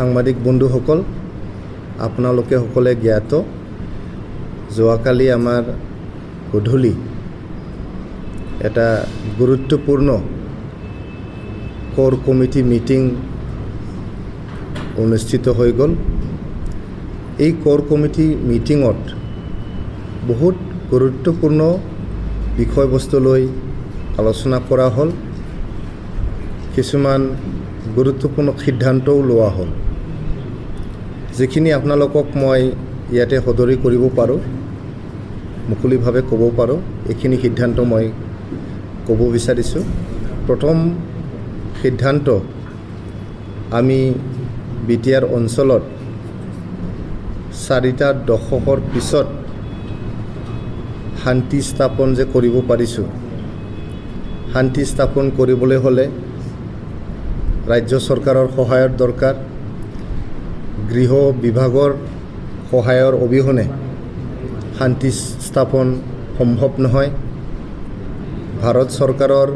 সাংবাদিক বন্ধুসকল, আপোনালোকে সকলে জ্ঞাত যোৱাকালি আমাৰ গধূলি এটা গুৰুত্বপূৰ্ণ কোৰ কমিটি মিটিং অনুষ্ঠিত হৈ গ'ল। এই কোৰ কমিটি মিটিঙত বহুত গুৰুত্বপূৰ্ণ বিষয়বস্তু লৈ আলোচনা কৰা হ'ল। কিছুমান গুৰুত্বপূৰ্ণ সিদ্ধান্তও লোৱা হ'ল, যিখিনি আপোনালোকক মই ইয়াতে সদৰি কৰিব পাৰোঁ, মুকলিভাৱে ক'ব পাৰোঁ। এইখিনি সিদ্ধান্ত মই ক'ব বিচাৰিছোঁ। প্ৰথম সিদ্ধান্ত, আমি বিটিআৰ অঞ্চলত 4টা দশকৰ পিছত শান্তি স্থাপন যে কৰিব পাৰিছোঁ, শান্তি স্থাপন কৰিবলৈ হ'লে ৰাজ্য চৰকাৰৰ সহায়ৰ দৰকাৰ। গৃহ বিভাগৰ সহায়ৰ অবিহনে শান্তি স্থাপন সম্ভৱ নহয়। ভাৰত চৰকাৰৰ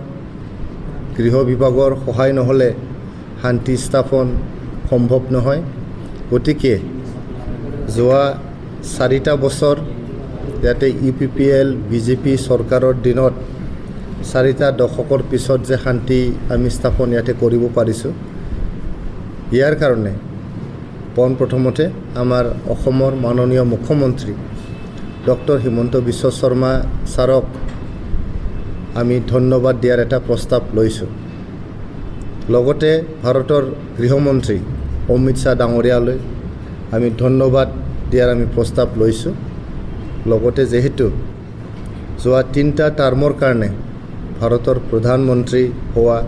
গৃহ বিভাগৰ সহায় নহ'লে শান্তি স্থাপন সম্ভৱ নহয়। গতিকে যোৱা 4টা বছৰ ইয়াতে UPPL BJP চৰকাৰৰ দিনত 4টা দশকৰ পিছত যে শান্তি আমি স্থাপন ইয়াতে কৰিব পাৰিছোঁ, ইয়াৰ কাৰণে পোনপ্ৰথমতে আমাৰ অসমৰ মাননীয় মুখ্যমন্ত্ৰী ডক্টৰ হিমন্ত বিশ্ব শৰ্মা ছাৰক আমি ধন্যবাদ দিয়াৰ এটা প্ৰস্তাৱ লৈছোঁ। লগতে ভাৰতৰ গৃহমন্ত্ৰী অমিত শ্বাহ ডাঙৰীয়ালৈ আমি ধন্যবাদ দিয়াৰ আমি প্ৰস্তাৱ লৈছোঁ। লগতে যিহেতু যোৱা 3টা টাৰ্মৰ কাৰণে ভাৰতৰ প্ৰধানমন্ত্ৰী হোৱা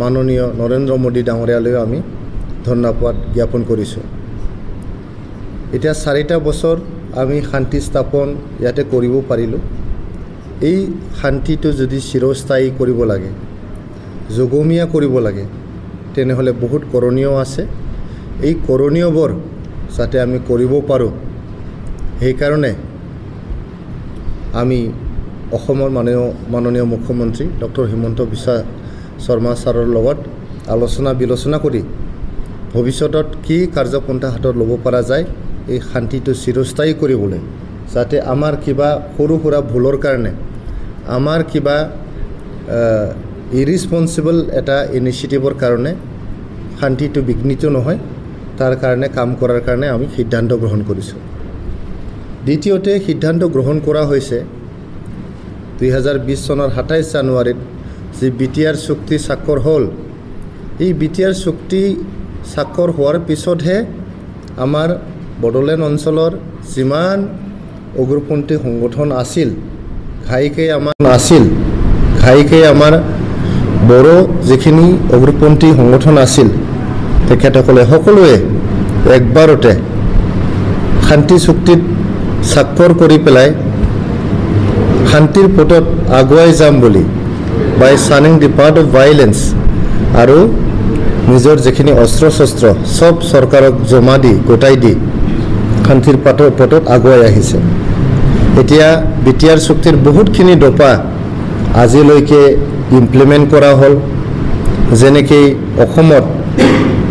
মাননীয় নৰেন্দ্ৰ মোদী ডাঙৰীয়ালৈও আমি ধন্যবাদ জ্ঞাপন কৰিছোঁ। এতিয়া 4টা বছৰ আমি শান্তি স্থাপন ইয়াতে কৰিব পাৰিলোঁ। এই শান্তিটো যদি চিৰস্থায়ী কৰিব লাগে, যোগমীয়া কৰিব লাগে, তেনেহ'লে বহুত কৰণীয় আছে। এই কৰণীয়বোৰ যাতে আমি কৰিব পাৰোঁ, সেইকাৰণে আমি অসমৰ মাননীয় মুখ্যমন্ত্ৰী ডক্টৰ হিমন্ত বিশ্ব শৰ্মা ছাৰৰ লগত আলোচনা বিলোচনা কৰি ভৱিষ্যতত কি কাৰ্যপন্থা হাতত ল'ব পৰা যায় এই শান্তিটো চিৰস্থায়ী কৰিবলৈ, যাতে আমাৰ কিবা সৰু সুৰা ভুলৰ কাৰণে, আমাৰ কিবা ইৰেছপন্সিবল এটা ইনিচিয়েটিভৰ কাৰণে শান্তিটো বিঘ্নিত নহয়, তাৰ কাৰণে কাম কৰাৰ কাৰণে আমি সিদ্ধান্ত গ্ৰহণ কৰিছোঁ। দ্বিতীয়তে সিদ্ধান্ত গ্ৰহণ কৰা হৈছে 2020 চনৰ 27 জানুৱাৰীত যি BTR চুক্তি স্বাক্ষৰ হ'ল। এই BTR চুক্তি স্বাক্ষৰ হোৱাৰ পিছতহে আমাৰ বড়োলেণ্ড অঞ্চলৰ যিমান উগ্ৰপন্থী সংগঠন আছিল, ঘাইকৈ আমাৰ বড়ো যিখিনি উগ্ৰপন্থী সংগঠন আছিল, তেখেতসকলে সকলোৱে একবাৰতে শান্তি চুক্তিত স্বাক্ষৰ কৰি পেলাই শান্তিৰ পথত আগুৱাই যাম বুলি, বাই চানিং দি পাৰ্ট অফ ভাইলেন্স, আৰু নিজৰ যিখিনি অস্ত্ৰ শস্ত্ৰ চব চৰকাৰক জমা দি গোটাই দি শান্তিৰ পথত আগুৱাই আহিছে। এতিয়া BTR চুক্তিৰ বহুতখিনি দফা আজিলৈকে ইমপ্লিমেণ্ট কৰা হ'ল। যেনেকৈ অসমত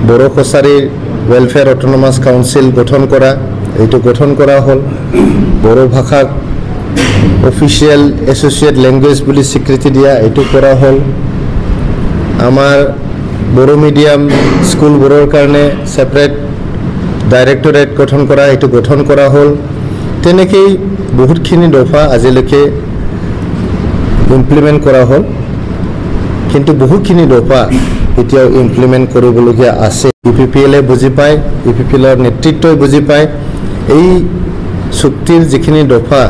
বড়ো কছাৰীৰ ৱেলফেয়াৰ অট'নমাছ কাউন্সিল গঠন কৰা, এইটো গঠন কৰা হ'ল। বড়ো ভাষাক অফিচিয়েল এছ'চিয়েট লেংগুৱেজ বুলি স্বীকৃতি দিয়া, এইটো কৰা হ'ল। আমাৰ বড়ো মিডিয়াম স্কুলবোৰৰ কাৰণে ছেপাৰেট ডাইৰেক্টৰেট গঠন কৰা, এইটো গঠন কৰা হ'ল। তেনেকেই বহুতখিনি দফা আজিলৈকে ইমপ্লিমেণ্ট কৰা হ'ল, কিন্তু বহুখিনি দফা এতিয়াও ইমপ্লিমেণ্ট কৰিবলগীয়া আছে। UPPLে বুজি পায়, UPPLৰ নেতৃত্বই বুজি পায়। এই চুক্তিৰ যিখিনি দফা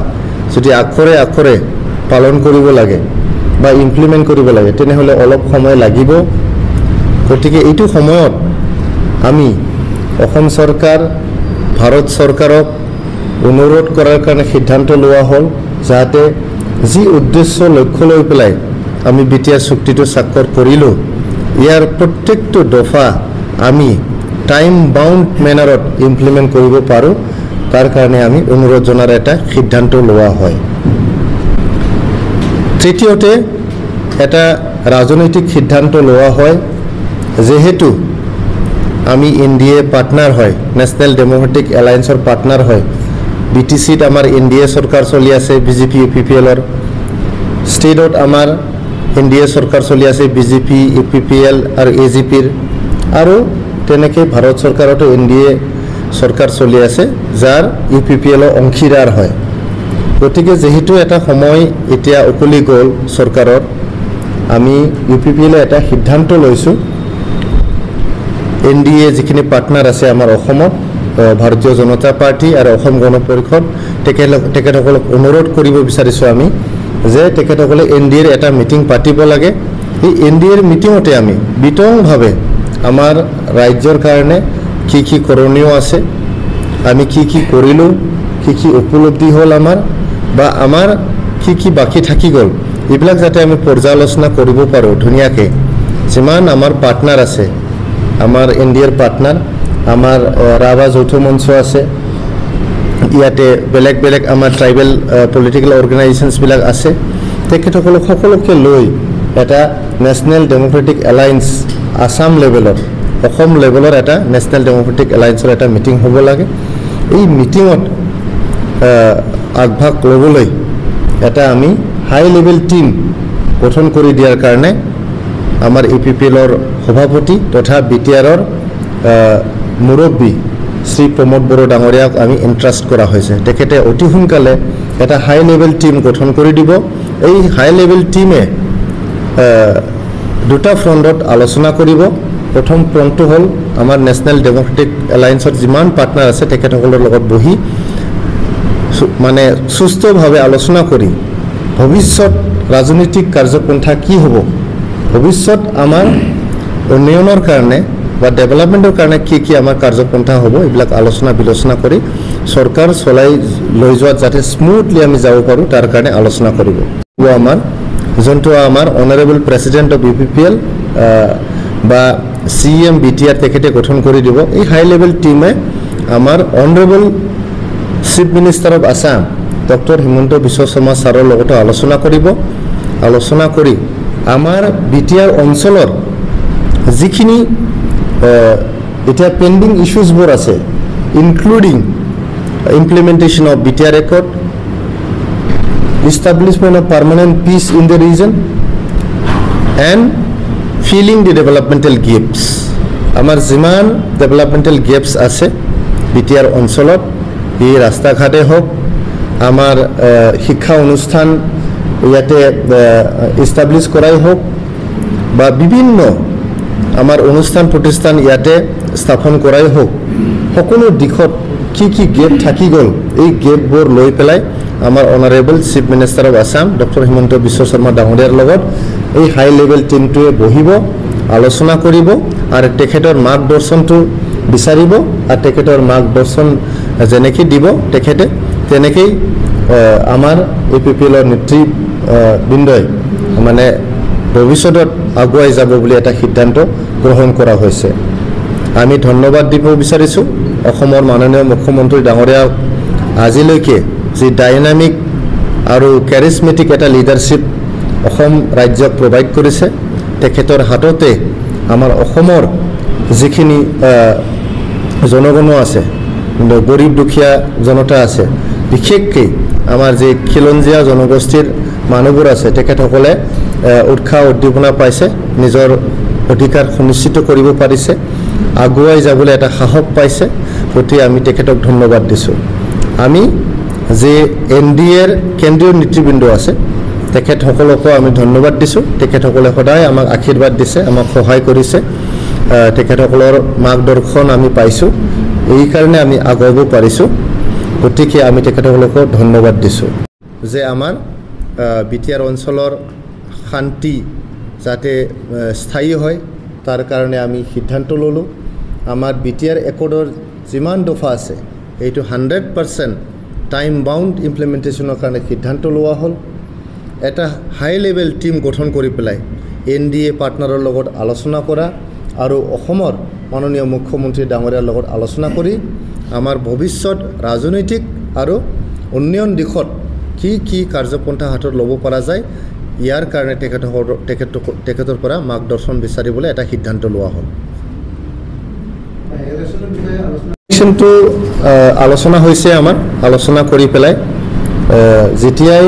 যদি আখৰে আখৰে পালন কৰিব লাগে বা ইমপ্লিমেণ্ট কৰিব লাগে, তেনেহ'লে অলপ সময় লাগিব। গতিকে এইটো সময়ত আমি অসম চৰকাৰ, ভাৰত চৰকাৰক অনুৰোধ কৰাৰ কাৰণে সিদ্ধান্ত লোৱা হ'ল, যাতে যি উদ্দেশ্য লক্ষ্য লৈ পেলাই আমি BTR চুক্তিটো স্বাক্ষৰ কৰিলোঁ, ইয়াৰ প্ৰত্যেকটো দফা আমি টাইম বাউণ্ড মেনাৰত ইমপ্লিমেণ্ট কৰিব পাৰোঁ, তাৰ কাৰণে আমি অনুৰোধ জনাৰ এটা সিদ্ধান্ত লোৱা হয়। তৃতীয়তে এটা ৰাজনৈতিক সিদ্ধান্ত লোৱা হয়, যেহেতু আমি এনডিএ পাৰ্টনাৰ হয় ন্যাশনাল ডেমোক্ৰেটিক এলায়েন্সৰ পাৰ্টনাৰ হয় বিটিসিত আমাৰ এনডিএ সৰকাৰ চলি আছে বিজেপি ইউপিপিএলৰ স্টেটত আমাৰ এনডিএ সৰকাৰ চলি আছে বিজেপি ইউপিপিএল আৰ এজিপিৰ আৰু তেনেকে ভাৰত সৰকাৰতো এনডিএ সৰকাৰ চলি আছে যাৰ ইউপিপিএলৰ অংশীদাৰ হয় গতিকে যেহেতু এটা সময় এতিয়া উকলি গ'ল সৰকাৰৰ আমি ইউপিপিএলে এটা সিদ্ধান্ত লৈছোঁ এনডিএ যিখিনি পাৰ্টনাৰ আছে আমাৰ অসমত ভাৰতীয় জনতা পাৰ্টি আৰু অসম গণ পৰিষদ তেখেতসকলক অনুৰোধ কৰিব বিচাৰিছোঁ আমি যে তেখেতসকলে এনডিএৰ এটা মিটিং পাতিব লাগে এই এনডিএৰ মিটিঙতে আমি বিতংভাৱে আমাৰ ৰাজ্যৰ কাৰণে কি কৰণীয় আছে আমি কি কৰিলোঁ কি উপলব্ধি হ'ল আমাৰ বা আমাৰ কি বাকী থাকি গ'ল এইবিলাক যাতে আমি পৰ্যালোচনা কৰিব পাৰোঁ ধুনীয়াকৈ যিমান আমাৰ পাৰ্টনাৰ আছে আমাৰ এনডিএৰ পাৰ্টনাৰ আমাৰ ৰাভা যৌথ মঞ্চ আছে ইয়াতে বেলেগ বেলেগ আমাৰ ট্ৰাইবেল পলিটিকেল অৰ্গেনাইজেশ্যনছবিলাক আছে তেখেতসকলক সকলোকে লৈ এটা নেশ্যনেল ডেমক্ৰেটিক এলায়েন্স আসাম লেভেলৰ অসম লেভেলৰ এটা নেশ্যনেল ডেমক্ৰেটিক এলায়েন্সৰ এটা মিটিং হ'ব লাগে এই মিটিঙত আগভাগ ল'বলৈ এটা আমি হাই লেভেল টিম গঠন কৰি দিয়াৰ কাৰণে আমাৰ ইউপিপিএলৰ সভাপতি তথা বিটিআৰৰ মুৰব্বী শ্ৰী প্ৰমোদ বড়ো ডাঙৰীয়াক আমি ইণ্টাৰেষ্ট কৰা হৈছে তেখেতে অতি সোনকালে এটা হাই লেভেল টিম গঠন কৰি দিব এই হাই লেভেল টিমে দুটা ফ্ৰণ্টত আলোচনা কৰিব প্ৰথম ফ্ৰণ্টটো হ'ল আমাৰ নেশ্যনেল ডেমক্ৰেটিক এলায়েন্সৰ যিমান পাৰ্টনাৰ আছে তেখেতসকলৰ লগত বহি মানে সুস্থভাৱে আলোচনা কৰি ভৱিষ্যত ৰাজনৈতিক কাৰ্যপন্থা কি হ'ব ভৱিষ্যত আমাৰ উন্নয়নৰ কাৰণে বা ডেভেলপমেণ্টৰ কাৰণে কি আমাৰ কাৰ্যপন্থা হ'ব এইবিলাক আলোচনা বিলোচনা কৰি চৰকাৰ চলাই লৈ যোৱাত যাতে স্মুথলি আমি যাব পাৰোঁ তাৰ কাৰণে আলোচনা কৰিব আমাৰ যোনটো আমাৰ অনাৰেবল প্ৰেচিডেণ্ট অফ ইউপিপিএল বা CM BTR তেখেতে গঠন কৰি দিব এই হাই লেভেল টিমে আমাৰ honourable chief minister of Assam doctor Himanta Biswa Sarma ছাৰৰ লগত আলোচনা কৰিব আলোচনা কৰি আমাৰ BTR অঞ্চলৰ যিখিনি এটা পেন্ডিং ইস্যুজবোৰ আছে including implementation of BTR Accord, establishment of permanent peace in the region and filling the developmental gaps. Amar jiman developmental gaps আছে BTR অঞ্চলত এই ৰাস্তা ঘাটে হোক আমাৰ শিক্ষা অনুষ্ঠান ইয়াতে এস্টাবলিশ কৰাই হোক বা বিভিন্ন আমাৰ অনুষ্ঠান প্ৰতিষ্ঠান ইয়াতে স্থাপন কৰাই হোক সকলো দিশত কি গেপ থাকি গ'ল এই গেপবোৰ লৈ পেলাই আমাৰ honourable chief minister of Assam doctor Himanta Biswa Sarma ডাঙৰীয়াৰ লগত এই হাই লেভেল টিমটোৱে বহিব আলোচনা কৰিব আৰু তেখেতৰ মাৰ্গদৰ্শনটো বিচাৰিব আৰু তেখেতৰ মাৰ্গদৰ্শন যেনেকৈ দিব তেখেতে তেনেকৈ আমাৰ ইউপিপিএলৰ নেতৃবৃন্দই মানে ভৱিষ্যতত আগুৱাই যাব বুলি এটা সিদ্ধান্ত গ্ৰহণ কৰা হৈছে আমি ধন্যবাদ দিব বিচাৰিছোঁ অসমৰ মাননীয় মুখ্যমন্ত্ৰী ডাঙৰীয়াক আজিলৈকে যি ডাইনামিক আৰু কেৰিজমেটিক এটা লিডাৰশ্বিপ অসম ৰাজ্যক প্ৰভাইড কৰিছে তেখেতৰ হাততে আমাৰ অসমৰ যিখিনি জনগণ আছে গৰীব দুখীয়া জনতা আছে বিশেষকৈ আমাৰ যে খিলঞ্জীয়া জনগোষ্ঠীৰ মানুহবোৰ আছে তেখেতসকলে উৎসাহ উদ্দীপনা পাইছে নিজৰ অধিকাৰ সুনিশ্চিত কৰিব পাৰিছে আগুৱাই যাবলৈ এটা সাহস পাইছে গতিকে আমি তেখেতক ধন্যবাদ দিছোঁ আমি যে এনডিএৰ কেন্দ্ৰীয় নেতৃবৃন্দ আছে তেখেতসকলকো আমি ধন্যবাদ দিছোঁ তেখেতসকলে সদায় আমাক আশীৰ্বাদ দিছে আমাক সহায় কৰিছে তেখেতসকলৰ মাৰ্গদৰ্শন আমি পাইছোঁ এই কাৰণে আমি আগুৱাব পাৰিছোঁ গতিকে আমি তেখেতসকলকো ধন্যবাদ দিছোঁ যে আমাৰ BTR অঞ্চলৰ শান্তি যাতে স্থায়ী হয় তাৰ কাৰণে আমি সিদ্ধান্ত ল'লোঁ আমাৰ BTR একৰ্ডৰ যিমান দফা আছে এইটো 100% টাইম বাউণ্ড ইমপ্লিমেণ্টেশ্যনৰ কাৰণে সিদ্ধান্ত লোৱা হ'ল এটা হাই লেভেল টিম গঠন কৰি পেলাই NDA পাৰ্টনাৰৰ লগত আলোচনা কৰা আৰু অসমৰ মাননীয় মুখ্যমন্ত্ৰী ডাঙৰীয়াৰ লগত আলোচনা কৰি আমাৰ ভৱিষ্যত ৰাজনৈতিক আৰু উন্নয়ন দিশত কি কাৰ্যপন্থা হাতত ল'ব পৰা যায় ইয়াৰ কাৰণে তেখেতৰ পৰা মাৰ্গদৰ্শন বিচাৰিবলৈ এটা সিদ্ধান্ত লোৱা হ'ল ইলেকশ্যনটো আলোচনা হৈছে আমাৰ আলোচনা কৰি পেলাই যেতিয়াই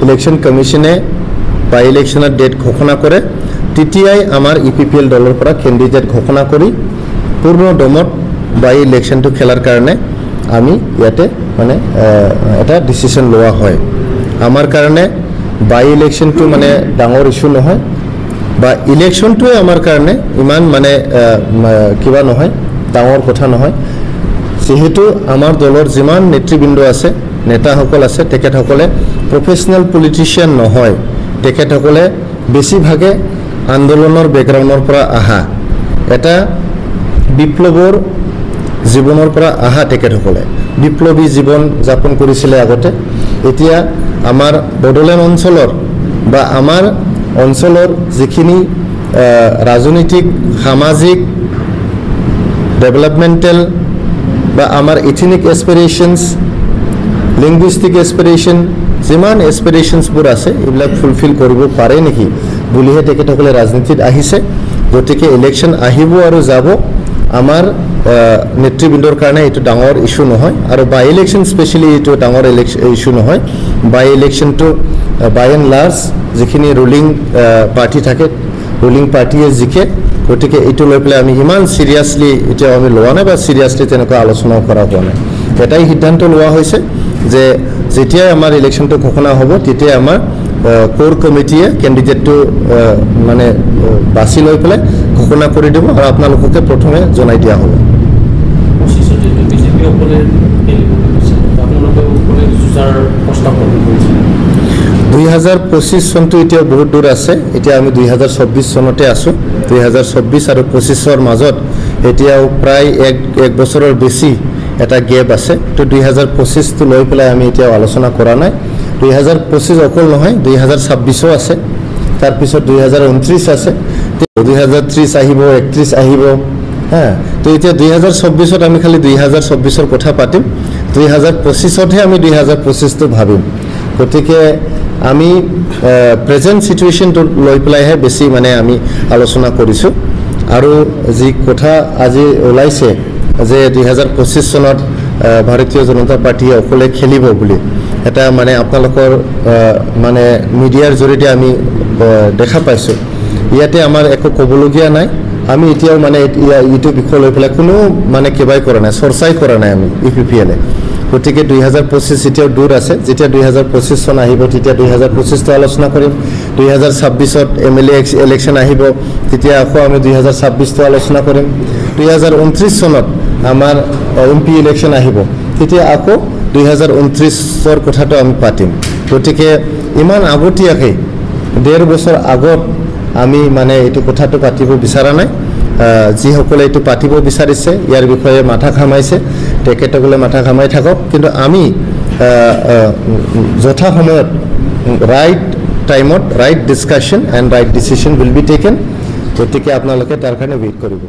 ইলেকশ্যন কমিশনে বাই ইলেকশ্যনৰ ডেট ঘোষণা কৰে তেতিয়াই আমাৰ ইপিপিএল দলৰ পৰা কেণ্ডিডেট ঘোষণা কৰি পূৰ্ণ দমত বাই ইলেকশ্যনটো খেলাৰ কাৰণে আমি ইয়াতে মানে এটা ডিচিশ্যন লোৱা হয় আমাৰ কাৰণে বাই ইলেকশ্যনটো মানে ডাঙৰ ইস্যু নহয় বা ইলেকশ্যনটোৱে আমাৰ কাৰণে ইমান মানে কিবা নহয় ডাঙৰ কথা নহয় যেহেতু আমাৰ দলৰ যিমান নেতৃবৃন্দ আছে নেতাসকল আছে তেখেতসকলে প্ৰফেচনেল পলিটিচিয়ান নহয় তেখেতসকলে বেছিভাগে আন্দোলনৰ বেকগ্ৰাউণ্ডৰ পৰা আহা এটা বিপ্লৱৰ জীৱনৰ পৰা আহা তেখেতসকলে বিপ্লৱী জীৱন যাপন কৰিছিলে আগতে এতিয়া আমাৰ বড়োলেণ্ড অঞ্চলৰ বা আমাৰ অঞ্চলৰ যিখিনি ৰাজনৈতিক সামাজিক ডেভেলপমেণ্টেল বা আমাৰ ইথনিক এছপিৰেশ্যনছ লিংগুইষ্টিক এছপিৰেশ্যন যিমান এছপিৰেশ্যনছবোৰ আছে এইবিলাক ফুলফিল কৰিব পাৰে নেকি বুলিহে তেখেতসকলে ৰাজনীতিত আহিছে গতিকে ইলেকশ্যন আহিব আৰু যাব আমাৰ নেতৃবৃন্দৰ কাৰণে এইটো ডাঙৰ ইস্যু নহয় আৰু বাই ইলেকশ্যন স্পেচিয়েলি এইটো ডাঙৰ ইস্যু নহয় বাই ইলেকশ্যনটো বাই এণ্ড লাৰ্জ যিখিনি ৰুলিং পাৰ্টি থাকে ৰুলিং পাৰ্টিয়ে জিকে গতিকে এইটো লৈ পেলাই আমি ইমান চিৰিয়াছলি এতিয়াও আমি লোৱা নাই বা চিৰিয়াছলি তেনেকুৱা আলোচনাও কৰা হোৱা নাই এটাই সিদ্ধান্ত লোৱা হৈছে যে যেতিয়াই আমাৰ ইলেকশ্যনটো ঘোষণা হ'ব তেতিয়াই আমাৰ কোৰ কমিটিয়ে কেণ্ডিডেটটো মানে বাছি লৈ পেলাই ঘোষণা কৰি দিব আৰু আপোনালোককে প্ৰথমে জনাই দিয়া হ'ব 2025 চনটো এতিয়া বহুত দূৰ আছে এতিয়া আমি 2024 চনতে আছো 2024 আৰু 25ৰ মাজত এতিয়াও প্ৰায় এক বছৰৰ বেছি এটা গেপ আছে তো 2025 টো লৈ পেলাই আমি এতিয়া আলোচনা কৰা নাই 2025 অকল নহয় 2026ও আছে তাৰ পিছত 2029 আছে 2030 আহিব 31 আহিব হ্যাঁ তো এতিয়া 2024ত আমি খালি 2024ৰ কথা পাতিম 2025তহে আমি 2025 টো ভাবিম গতিকে আমি প্ৰেজেন্ট সিচুৱেশনটো লৈ পেলাইহে বেছি মানে আমি আলোচনা কৰিছো আৰু যি কথা আজি ওলাইছে যে 2025 চনত ভাৰতীয় জনতা পাৰ্টিয়ে অকলে খেলিব বুলি এটা মানে আপোনালোকৰ মানে মিডিয়াৰ জৰিয়তে আমি দেখা পাইছো ইয়াতে আমাৰ একো ক'বলগীয়া নাই আমি এতিয়াও মানে ইটো বিষয় লৈ পেলাই কোনো মানে কিবাই কৰা নাই চৰ্চাই কৰা নাই আমি ইপিপিএলে গতিকে 2025 এতিয়াও দূৰ আছে যেতিয়া 2025 চন আহিব তেতিয়া 2025 টো আলোচনা কৰিম 2026ত এমএলএ ইলেকশ্যন আহিব তেতিয়া আকৌ আমি 2026 টো আলোচনা কৰিম 2029 চনত আমাৰ এমপি ইলেকশ্যন আহিব তেতিয়া আকৌ 2029ৰ কথাটো আমি পাতিম গতিকে ইমান আগতীয়াকে 1.5 বছৰ আগত আমি মানে এইটো কথাটো পাতিব বিচৰা নাই যিসকলে এইটো পাতিব বিচাৰিছে ইয়াৰ বিষয়ে মাথা ঘামাইছে তেখেতসকলে মাথা ঘামাই থাকক কিন্তু আমি যথা সময়ত ৰাইট টাইমত right discussion and right decision will be taken গতিকে আপোনালোকে তাৰ কাৰণে ৱেইট কৰিব